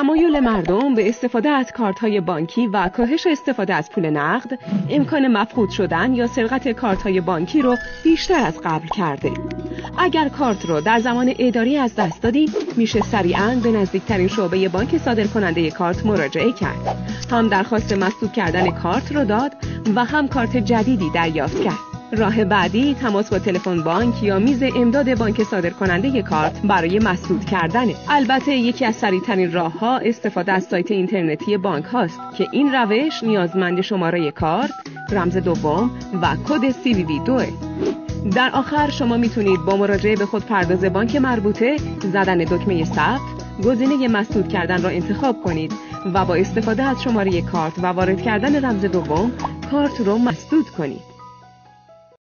تمایل مردم به استفاده از کارت‌های بانکی و کاهش استفاده از پول نقد، امکان مفقود شدن یا سرقت کارت‌های بانکی رو بیشتر از قبل کرده. اگر کارت رو در زمان اداری از دست دادید، میشه سریعاً به نزدیکترین شعبه بانک صادرکننده کارت مراجعه کرد. هم درخواست مسدود کردن کارت رو داد و هم کارت جدیدی دریافت کرد. راه بعدی تماس با تلفن بانک یا میز امداد بانک صادرکننده کارت برای مسدود کردنه. البته یکی از سریع‌ترین راه‌ها استفاده از سایت اینترنتی بانک هاست که این روش نیازمند شماره کارت، رمز دوم و کد CVV2. در آخر شما میتونید با مراجعه به خودپرداز بانک مربوطه، زدن دکمه ثبت، گزینه مسدود کردن را انتخاب کنید و با استفاده از شماره کارت و وارد کردن رمز دوم کارت رو مسدود کنید.